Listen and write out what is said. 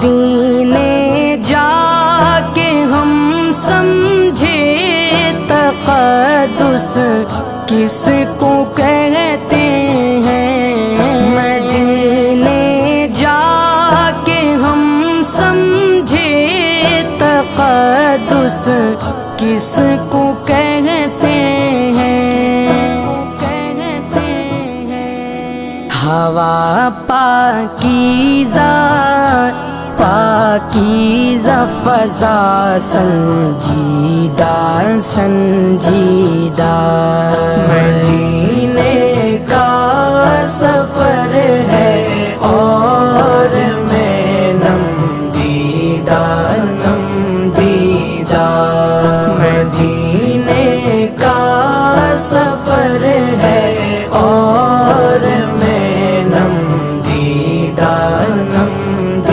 مدینے جا کے ہم سمجھے تقدس کس کو کہتے ہیں، مدینے جا کے ہم سمجھے تقدس کس کو کہتے ہیں، ہوا پاکیزہ پاکیزہ فضا سنجیدہ سنجیدہ، مدینے کا سفر